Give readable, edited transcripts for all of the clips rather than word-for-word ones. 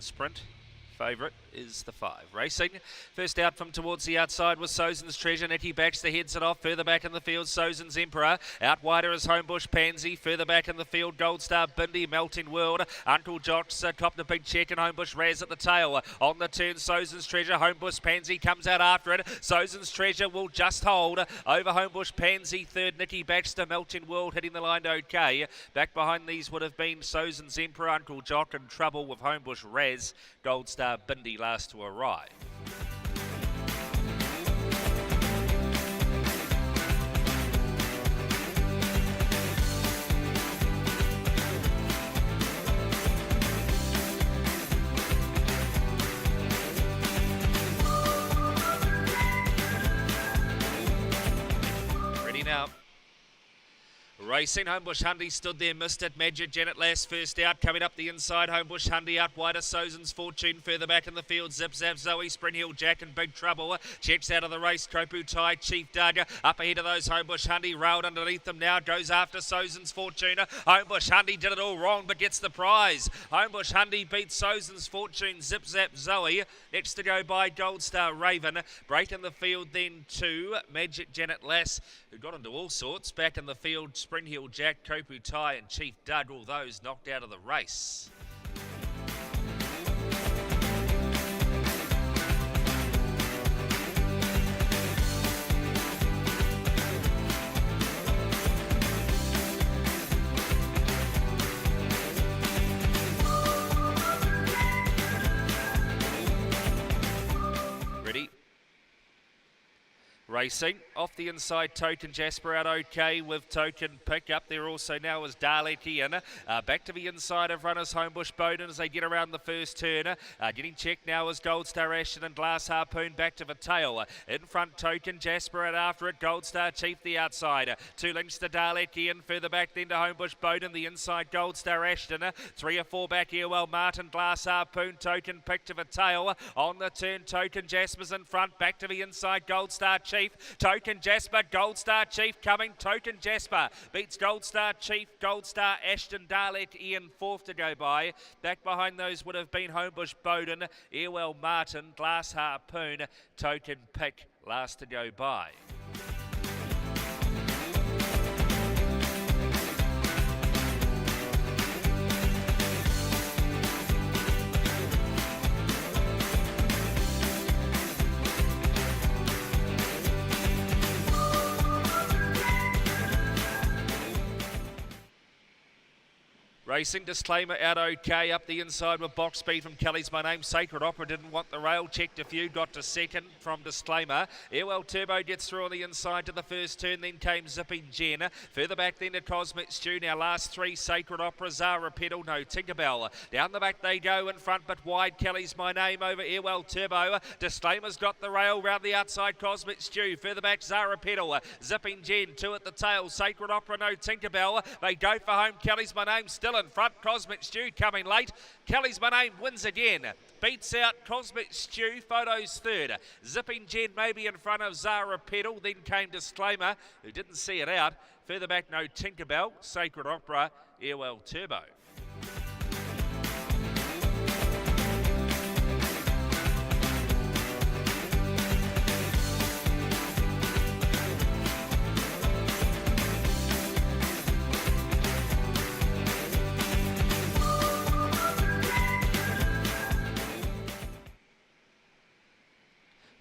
sprint. Favourite is the 5. Racing. First out from towards the outside was Sozin's Treasure. Nettie backs the heads it off. Further back in the field, Sozin's Emperor. Out wider is Homebush Pansy. Further back in the field, Goldstar Bindi, Melting World. Uncle Jock's copped a big check and Homebush Raz at the tail. On the turn, Sozin's Treasure. Homebush Pansy comes out after it. Sozin's Treasure will just hold. Over Homebush Pansy, third Nicky Baxter. Melting World hitting the line okay. Back behind these would have been Sozin's Emperor, Uncle Jock in trouble with Homebush Raz. Goldstar Bindi last to arrive. Ready now. Racing, Homebush Hundy stood there, missed it. Magic Janet last first out, coming up the inside. Homebush Hundy out wider. Sozin's Fortune further back in the field. Zip Zap Zoe, Sprint Hill Jack in big trouble. Checks out of the race. Kopu Tai, Chief Doug up ahead of those. Homebush Hundy railed underneath them now. Goes after Sozin's Fortune. Homebush Hundy did it all wrong but gets the prize. Homebush Hundy beats Sozin's Fortune. Zip Zap Zoe. Next to go by Goldstar Raven. Break in the field then to Magic Janet Lass, who got into all sorts. Back in the field, Sprint Hill Jack, Kopu Tai and Chief Doug, all those knocked out of the race. Ready? Racing. Off the inside, Token Jasper out okay with Token Pick. Up there also now is Dalek Ian. Back to the inside of runners Homebush Bowden as they get around the first turn. Getting checked now is Goldstar Ashton and Glass Harpoon back to the tail. In front, Token Jasper out after it. Goldstar Chief the outside. 2 lengths to Dalek Ian. Further back then to Homebush Bowden. The inside, Goldstar Ashton. 3 or 4 back here. Well, Martin, Glass Harpoon, Token Pick to the tail. On the turn, Token Jasper's in front. Back to the inside, Goldstar Chief. Token Jasper, Goldstar Chief coming. Token Jasper beats Goldstar Chief, Goldstar Ashton, Dalek Ian fourth to go by. Back behind those would have been Homebush Bowden, Earwell Martin, Glass Harpoon, Token Pick last to go by. Racing Disclaimer out okay. Up the inside with Box Speed from Kelly's My Name. Sacred Opera didn't want the rail. Checked a few. Got to second from Disclaimer. Airwell Turbo gets through on the inside to the first turn. Then came Zipping Jen. Further back then to Cosmic Stew. Now last 3 Sacred Opera. Zara Pedal. No Tinkerbell. Down the back they go in front but wide. Kelly's My Name over Airwell Turbo. Disclaimer's got the rail round the outside. Cosmic Stew. Further back Zara Pedal. Zipping Jen. 2 at the tail. Sacred Opera. No Tinkerbell. They go for home. Kelly's My Name still in front. Cosmic Stew coming late. Kelly's My Name wins again. Beats out Cosmic Stew. Photos third. Zipping Jen maybe in front of Zara Pedal. Then came Disclaimer, who didn't see it out. Further back, no Tinkerbell. Sacred Opera. Airwell Turbo.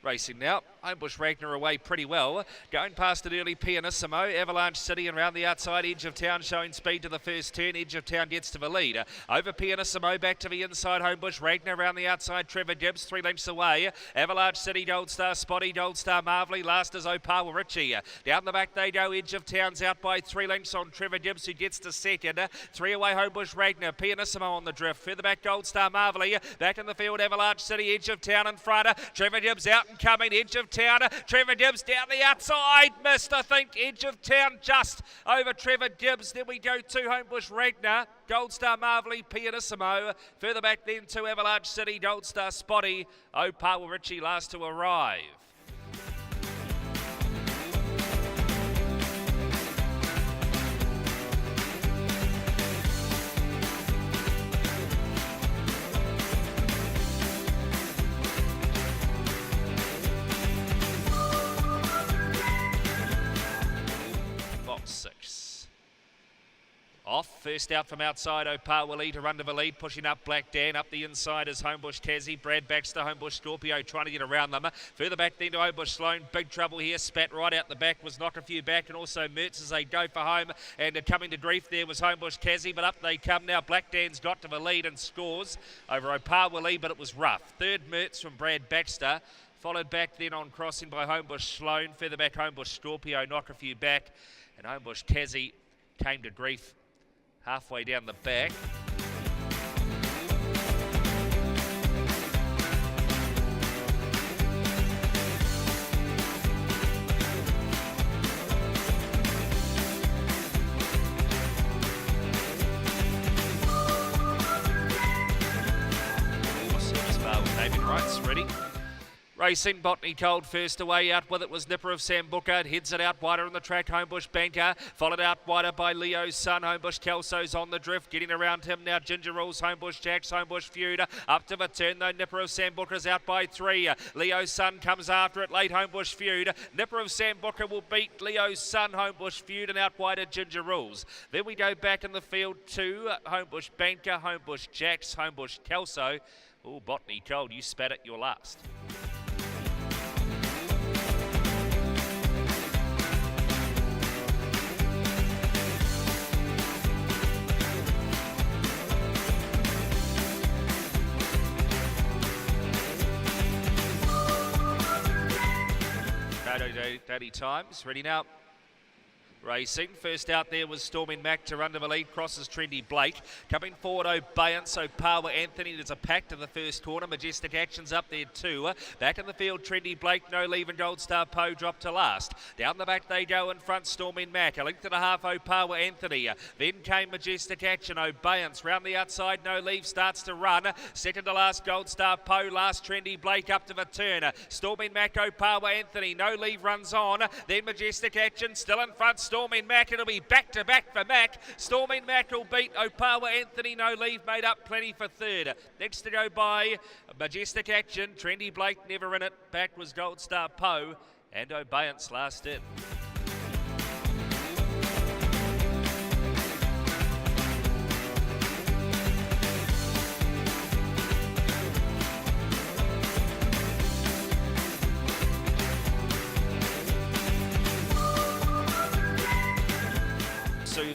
Racing now. Homebush Ragna away pretty well. Going past it early, Pianissimo. Avalanche City and round the outside, Edge of Town showing speed to the first turn. Edge of Town gets to the lead. Over Pianissimo, back to the inside. Homebush Ragna around the outside. Trevor Gibbs, 3 lengths away. Avalanche City, Goldstar Spotty, Goldstar Marvelly. Last is Opawa Richie. Down the back they go. Edge of Town's out by 3 lengths on Trevor Gibbs, who gets to second. 3 away, Homebush Ragna. Pianissimo on the drift. Further back, Goldstar Marvelly. Back in the field, Avalanche City, Edge of Town in front. Trevor Gibbs out and coming. Edge of Town. Trevor Gibbs down the outside. Missed, I think. Edge of Town just over Trevor Gibbs. Then we go to Homebush Ragna. Goldstar Marvelly, Pianissimo. Further back then to Avalanche City, Goldstar Spotty. Opawa Richie last to arrive. Off, first out from outside, Opal Willie to run to the lead, pushing up Black Dan. Up the inside is Homebush Tassie, Brad Baxter, Homebush Scorpio trying to get around them. Further back then to Homebush Sloan, big trouble here, spat right out the back, was knocked a few back, and also Mertz as they go for home. And coming to grief there was Homebush Tassie, but up they come now. Black Dan's got to the lead and scores over Opal Willie, but it was rough. Third Mertz from Brad Baxter. Followed back then on crossing by Homebush Sloan. Further back Homebush Scorpio, knock a few back. And Homebush Tassie came to grief halfway down the back. Service bar with David Wrights ready. Racing, Botany Cold first away, out with it was Nipper of Sambuca. It heads it out wider on the track, Homebush Banker. Followed out wider by Leo's Son, Homebush Kelso's on the drift. Getting around him now, Ginger Rules, Homebush Jacks, Homebush Feud. Up to the turn though, Nipper of Sambuca's out by 3. Leo's Son comes after it, late Homebush Feud. Nipper of Sambuca will beat Leo's Son, Homebush Feud, and out wider Ginger Rules. Then we go back in the field to Homebush Banker, Homebush Jacks, Homebush Kelso. Oh, Botany Cold, you spat it, you're last. Daddy Times, ready now. Racing, first out there was Storming Mac to run to the lead, crosses Trendy Blake. Coming forward, Obeyance, Opawa Anthony, there's a pack to the first corner. Majestic Action's up there too. Back in the field, Trendy Blake, No Leave and Goldstar Poe drop to last. Down the back they go in front, Storming Mac. A length and a half, Opawa Anthony. Then came Majestic Action, Obeyance. Round the outside, No Leave starts to run. Second to last, Goldstar Poe. Last, Trendy Blake up to the turn. Storming Mac, Opawa Anthony. No Leave runs on. Then Majestic Action still in front, Storming Mac, it'll be back-to-back for Mac. Storming Mac will beat Opawa Anthony. No Leave made up plenty for third. Next to go by Majestic Action. Trendy Blake never in it. Back was Goldstar Poe and Obeyance last in.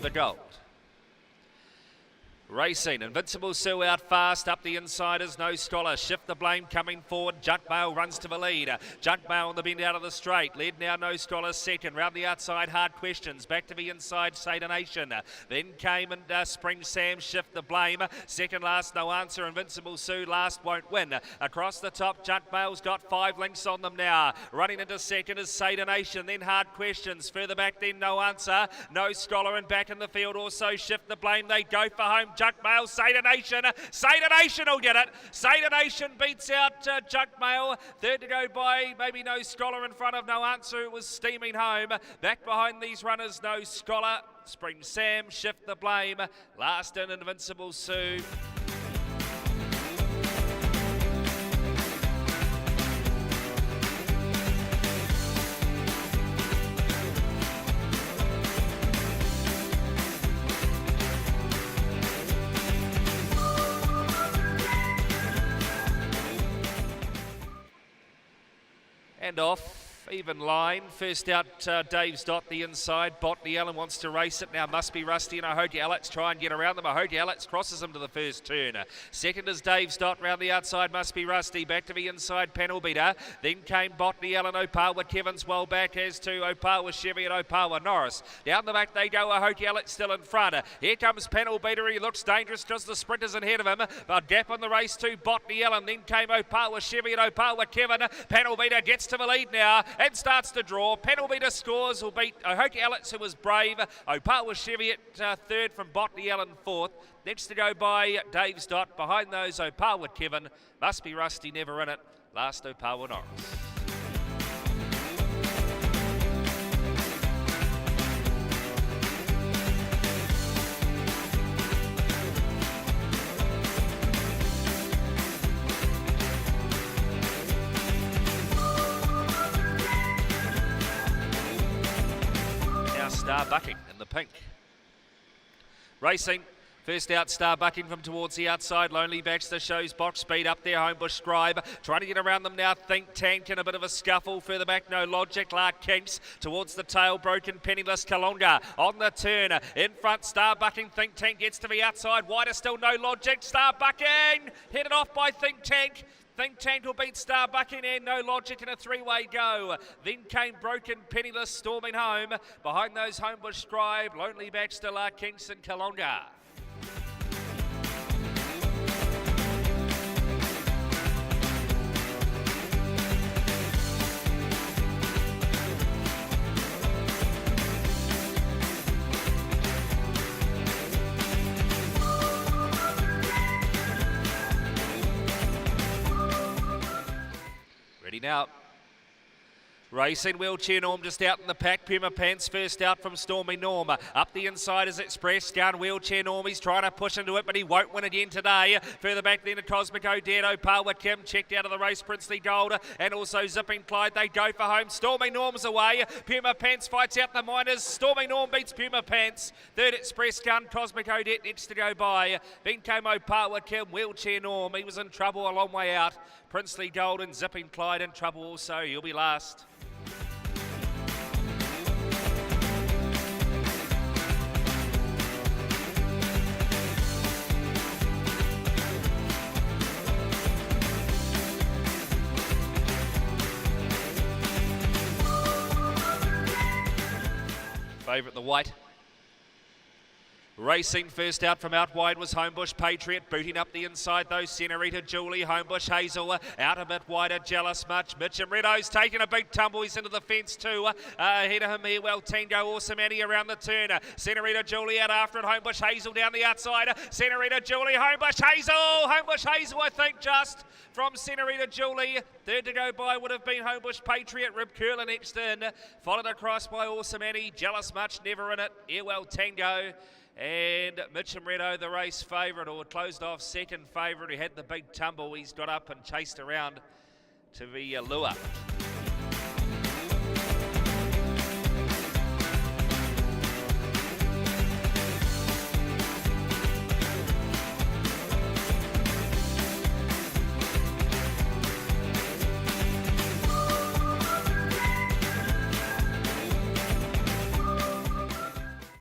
The gold. Racing, Invincible Sue out fast, up the insiders, No Scholar, Shift the Blame coming forward, Junk Mail runs to the lead, Junk Mail on the bend out of the straight, led now No Scholar second, round the outside Hard Questions, back to the inside Seder Nation, then came and Spring Sam, Shift the Blame, second last No Answer, Invincible Sue last won't win, across the top Junk Mail's got 5 lengths on them now, running into second is Seder Nation, then Hard Questions, further back then No Answer, No Scholar and back in the field also Shift the Blame, they go for home, Junk Mail, Seder Nation will get it. Seder Nation beats out Junk Mail. Third to go by, maybe No Scholar in front of No Answer. It was steaming home. Back behind these runners, No Scholar, Spring Sam, Shift the Blame. Last in, Invincible Sue. And off, even line. First out, Dave's Dot, the inside. Botany Allen wants to race it now. Must be Rusty and Ahoki Alex try and get around them. Ahoki Alex crosses him to the first turn. Second is Dave's Dot. Round the outside, Must be Rusty. Back to the inside, Panel Beater. Then came Botany Allen. Opawa Kevin's well back, as to Opawa Chevy and Opawa Norris. Down the back they go. Ahoki Alex still in front. Here comes Panel Beater. He looks dangerous because the sprinter's ahead of him. But gap on the race to Botany Allen. Then came Opawa Chevy and Opawa Kevin. Panel Beater gets to the lead now and starts to draw. Panel Beater scores, will beat Ahoki Alex, who was brave. Opawa Chevy at third from Botany Allen fourth. Next to go by Dave's Dot. Behind those, Opawa Kevin. Must be Rusty, never in it. Last, Opawa Norris. Star Bucking in the pink. Racing. First out, Star Bucking from towards the outside. Lonely Baxter shows box speed up there. Homebush Scribe trying to get around them now. Think Tank in a bit of a scuffle. Further back, No Logic. Lark Kinks towards the tail. Broken Penniless Kalunga on the turn. In front, Star Bucking. Think Tank gets to the outside. Wider still, No Logic. Star Bucking headed off by Think Tank. Think Tank will beat Star Bucking and No Logic in a three-way go. Then came Broken Penniless storming home. Behind those, Homebush Scribe, Lonely Baxter, Lark Kinks and Kalunga. Ready now. Racing Wheelchair Norm just out in the pack. Puma Pants first out from Stormy Norm. Up the inside is Express Gun. Wheelchair Norm, he's trying to push into it, but he won't win again today. Further back then, a Cosmic O'Dead, Opawa Kim checked out of the race. Princely Gold and also Zipping Clyde. They go for home. Stormy Norm's away. Puma Pants fights out the Miners. Stormy Norm beats Puma Pants. Third, Express Gun. Cosmic O'Dead next to go by. Then came Opawa Kim. Wheelchair Norm, he was in trouble a long way out. Princely Gold and Zipping Clyde in trouble also. He'll be last. Favourite the white. Racing first out from out wide was Homebush Patriot, booting up the inside though. Senorita Julie, Homebush Hazel, out a bit wider, Jealous Much. Mitch and Reddo's taking a big tumble, he's into the fence too. Ahead of him here, well, Tango, Awesome Annie around the turn. Senorita Julie out after it, Homebush Hazel down the outside. Senorita Julie, Homebush Hazel, I think just from Senorita Julie. Third to go by would have been Homebush Patriot, Rib Curler next in. Followed across by Awesome Annie, Jealous Much, never in it. Well, Tango. And Mitchum Reddo, the race favourite, or closed off second favourite. He had the big tumble. He's got up and chased around to the lure.